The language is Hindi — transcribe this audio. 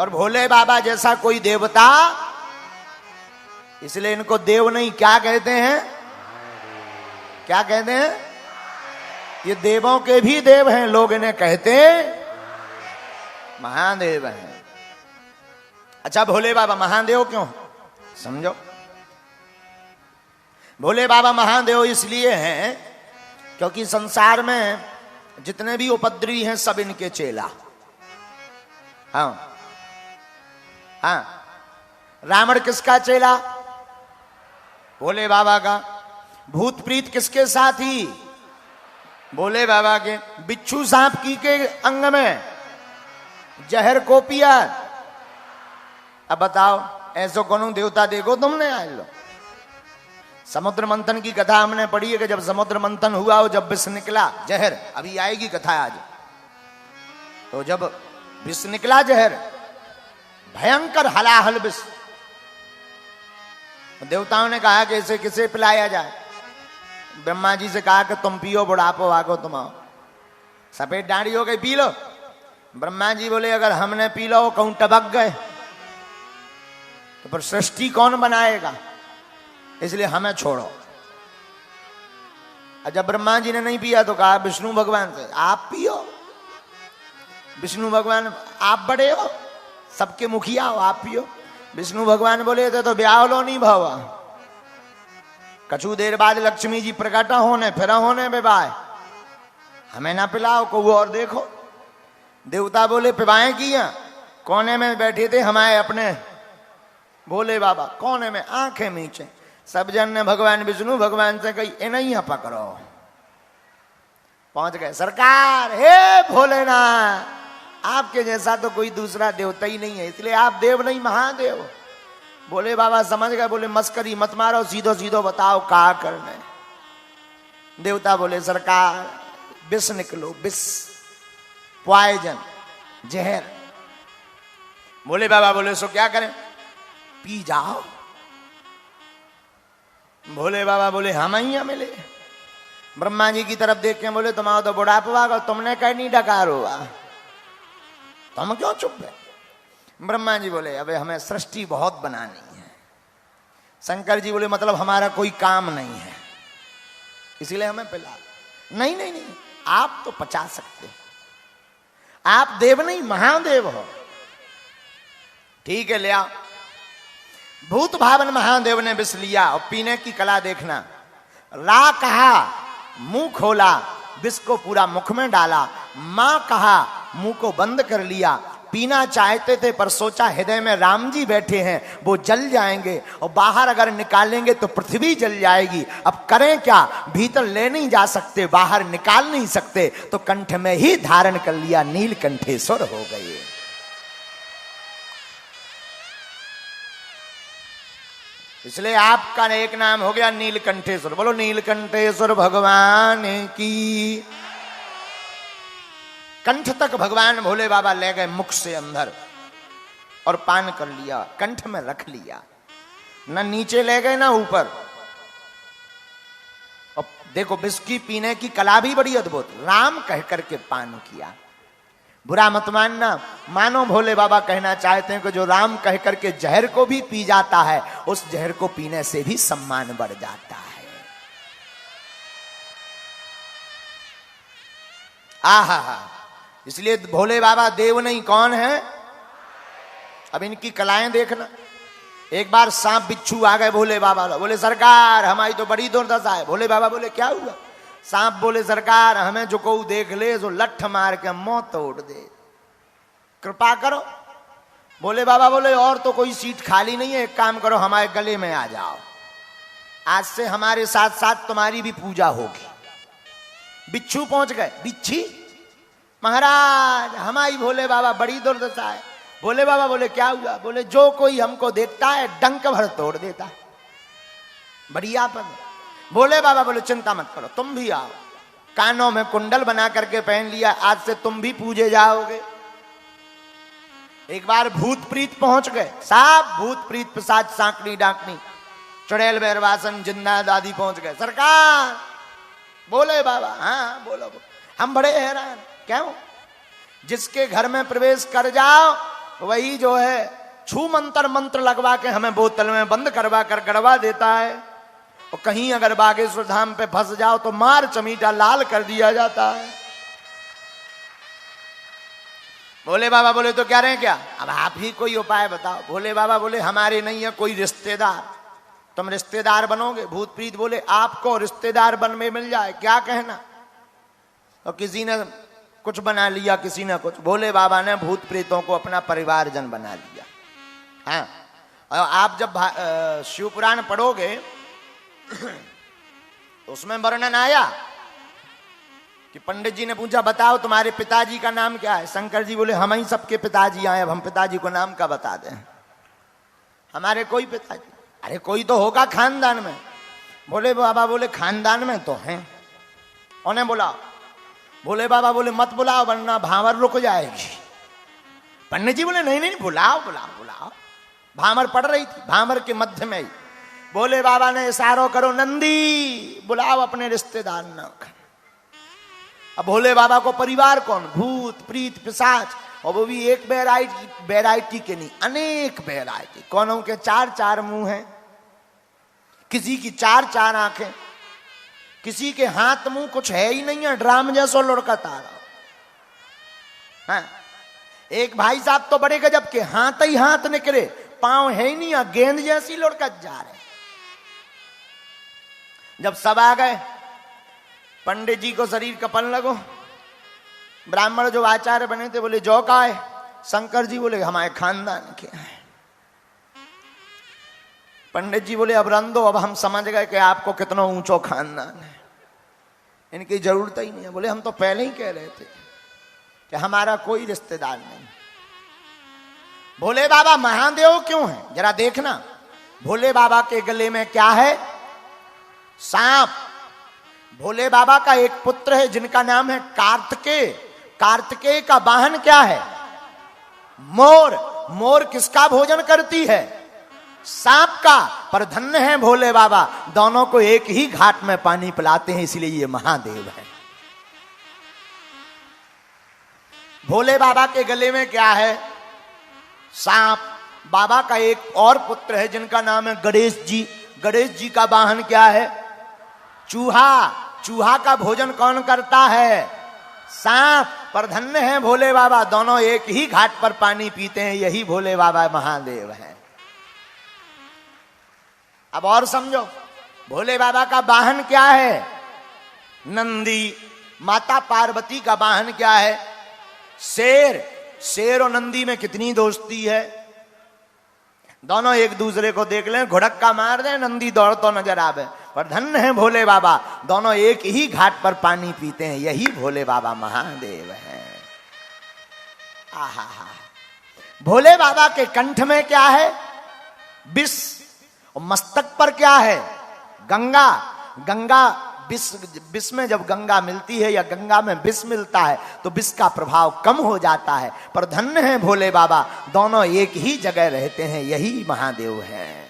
और भोले बाबा जैसा कोई देवता, इसलिए इनको देव नहीं क्या कहते हैं, क्या कहते हैं, ये देवों के भी देव हैं, लोग इन्हें कहते महादेव हैं। अच्छा भोले बाबा महादेव क्यों, समझो। भोले बाबा महादेव इसलिए हैं क्योंकि संसार में जितने भी उपद्रवी हैं सब इनके चेला। हाँ हाँ, रावण किसका चेला, भोले बाबा का। भूत प्रीत किसके साथी, भोले बाबा के। बिच्छू सांप की के अंग में जहर को पिया। अब बताओ ऐसो कौन देवता देखो तुमने आज लो। समुद्र मंथन की कथा हमने पढ़ी है कि जब समुद्र मंथन हुआ हो, जब विष निकला जहर, अभी आएगी कथा आज। तो जब विष निकला जहर, भयंकर हलाहल विष, देवताओं ने कहा कि इसे किसे पिलाया जाए। ब्रह्मा जी से कहा कि तुम पियो, बुढ़ापो आगो तुम आओ, सफेद दाढ़ी हो गई, पी लो। ब्रह्मा जी बोले अगर हमने पी लो कहूं टबक गए तो फिर सृष्टि कौन बनाएगा, इसलिए हमें छोड़ो। और जब ब्रह्मा जी ने नहीं पिया तो कहा विष्णु भगवान से आप पियो। विष्णु भगवान आप बड़े हो, सबके मुखिया हो, आप पियो। विष्णु भगवान बोले थे तो ब्याह लो नहीं भावा। कछु देर बाद लक्ष्मी जी प्रकट होने, फिर होने विवाह, हमें ना पिलाओ को और देखो। देवता बोले पिवाएं किया, कोने में बैठे थे हमारे अपने भोले बाबा, कोने में आंखें नीचे। सब जन ने भगवान विष्णु भगवान से कही ए नहीं पकड़ो। पहुंच गए सरकार, हे भोलेनाथ, आपके जैसा तो कोई दूसरा देवता ही नहीं है, इसलिए आप देव नहीं महादेव। भोले बाबा समझ गए, बोले मस्करी मत मारो, सीधो सीधो बताओ क्या करने। देवता बोले सरकार विष निकलो, विष, पॉइजन, जहर। भोले बाबा बोले सो क्या करें, पी जाओ। भोले बाबा बोले हम ही मिले। ब्रह्मा जी की तरफ देख के बोले तुम आओ तो बुढ़ापा का, तुमने कहीं नहीं डकार हुआ, तुम क्यों चुप है। ब्रह्मा जी बोले अबे हमें सृष्टि बहुत बनानी है। शंकर जी बोले मतलब हमारा कोई काम नहीं है इसीलिए हमें पिला। नहीं नहीं नहीं, आप तो पचा सकते, आप देव नहीं महादेव हो। ठीक है ले आओ। भूत भावन महादेव ने विष लिया और पीने की कला देखना। रा कहा, मुंह खोला, विष को पूरा मुख में डाला। मां कहा, मुंह को बंद कर लिया। पीना चाहते थे पर सोचा हृदय में राम जी बैठे हैं, वो जल जाएंगे और बाहर अगर निकालेंगे तो पृथ्वी जल जाएगी। अब करें क्या, भीतर ले नहीं जा सकते, बाहर निकाल नहीं सकते, तो कंठ में ही धारण कर लिया, नीलकंठेश्वर हो गए। इसलिए आपका एक नाम हो गया नीलकंठेश्वर। बोलो नीलकंठेश्वर भगवान की। कंठ तक भगवान भोले बाबा ले गए, मुख से अंदर, और पान कर लिया, कंठ में रख लिया, ना नीचे ले गए ना ऊपर। और देखो विस्की पीने की कला भी बड़ी अद्भुत, राम कह करके पान किया। बुरा मत मानना, मानो भोले बाबा कहना चाहते हैं कि जो राम कह करके जहर को भी पी जाता है, उस जहर को पीने से भी सम्मान बढ़ जाता है। आहा, इसलिए भोले बाबा देव नहीं कौन है। अब इनकी कलाएं देखना। एक बार सांप बिच्छू आ गए भोले बाबा, बोले सरकार हमारी तो बड़ी दुर्दशा है। भोले बाबा बोले क्या हुआ। सांप बोले सरकार हमें जो को देख ले जो लठ मार के मुंह तोड़ दे, कृपा करो। भोले बाबा बोले और तो कोई सीट खाली नहीं है, एक काम करो हमारे गले में आ जाओ, आज से हमारे साथ साथ तुम्हारी भी पूजा होगी। बिच्छू पहुंच गए, बिच्छी महाराज हमारी भोले बाबा बड़ी दुर्दशा है। भोले बाबा बोले क्या हुआ। बोले जो कोई हमको देखता है डंक भर तोड़ देता, बढ़िया पद। भोले बाबा बोले चिंता मत करो, तुम भी आओ। कानों में कुंडल बना करके पहन लिया, आज से तुम भी पूजे जाओगे। एक बार भूत प्रीत पहुंच गए, साहब भूत प्रीत प्रसाद सांकनी डाकनी चुड़ैल बैरवासन जिन्नाद आदि पहुंच गए। सरकार बोले बाबा हाँ बोलो, हम बड़े हैरान। क्यों। जिसके घर में प्रवेश कर जाओ वही जो है छू मंत्र मंत्र लगवा के हमें बोतल में बंद करवा कर गड़वा देता है। और कहीं अगर बागेश्वर धाम पे फंस जाओ तो मार चमीटा लाल कर दिया जाता है। भोले बाबा बोले तो क्या रहे क्या, अब आप ही कोई उपाय बताओ। भोले बाबा बोले हमारे नहीं है कोई रिश्तेदार, तुम रिश्तेदार बनोगे। भूत प्रीत बोले आपको रिश्तेदार बन में मिल जाए क्या कहना। और किसी ने कुछ बना लिया, किसी ने कुछ। भोले बाबा ने भूत प्रेतों को अपना परिवारजन बना लिया। हाँ, और आप जब शिव पुराण पढ़ोगे उसमें वर्णन आया कि पंडित जी ने पूछा बताओ तुम्हारे पिताजी का नाम क्या है। शंकर जी बोले हम ही सबके पिताजी आए, अब हम पिताजी को नाम का बता दें। हमारे कोई पिताजी, अरे कोई तो होगा खानदान में। भोले बाबा बोले खानदान में तो हैं, उन्हें बुलाओ। भोले बाबा बोले मत बुलाओ वरना भांवर रुक जाएगी। पंडित जी बोले नहीं नहीं बुलाओ बुलाओ बुलाओ। भांवर पड़ रही थी, भांवर के मध्य में ही भोले बाबा ने इशारों करो नंदी बुलाओ अपने रिश्तेदार न। अब भोले बाबा को परिवार कौन, भूत प्रीत पिशाच, और वो भी एक वैरायटी के नहीं, अनेक वैरायटी। कौनों के 4-4 मुंह हैं, किसी की 4-4 आंखें, किसी के हाथ मुंह कुछ है ही नहीं है, ड्राम जैसो लुढ़कता रहा। हाँ, एक भाई साहब तो बड़े गजब के, हाथ ही हाथ निकले, पांव है ही नहीं, गेंद जैसी लुढ़कत जा रहे। जब सब आ गए पंडित जी को शरीर कपन लगो। ब्राह्मण जो आचार्य बने थे बोले जो का है। शंकर जी बोले हमारे खानदान के हैं। पंडित जी बोले अब रन दो, अब हम समझ गए कि आपको कितना ऊंचो खानदान है, इनकी जरूरत ही नहीं है। बोले हम तो पहले ही कह रहे थे कि हमारा कोई रिश्तेदार नहीं। भोले बाबा महादेव क्यों है जरा देखना। भोले बाबा के गले में क्या है, सांप। भोले बाबा का एक पुत्र है जिनका नाम है कार्तिकेय। कार्तिकेय का वाहन क्या है, मोर। मोर किसका भोजन करती है, सांप का। पर धन्य है भोले बाबा, दोनों को एक ही घाट में पानी पिलाते हैं, इसलिए ये महादेव है। भोले बाबा के गले में क्या है, सांप। बाबा का एक और पुत्र है जिनका नाम है गणेश जी। गणेश जी का वाहन क्या है, चूहा। चूहा का भोजन कौन करता है, सांप। पर धन्य है भोले बाबा, दोनों एक ही घाट पर पानी पीते हैं, यही भोले बाबा महादेव है। अब और समझो, भोले बाबा का वाहन क्या है, नंदी। माता पार्वती का वाहन क्या है, शेर। शेर और नंदी में कितनी दोस्ती है, दोनों एक दूसरे को देख लें, घुड़क्का मार दे, नंदी दौड़ तो नजर आवे। पर धन्य है भोले बाबा, दोनों एक ही घाट पर पानी पीते हैं, यही भोले बाबा महादेव है। आहा हा। भोले बाबा के कंठ में क्या है, विष। और मस्तक पर क्या है, गंगा। गंगा विष में जब गंगा मिलती है या गंगा में विष मिलता है तो विष का प्रभाव कम हो जाता है। पर धन्य है भोले बाबा, दोनों एक ही जगह रहते हैं, यही महादेव है।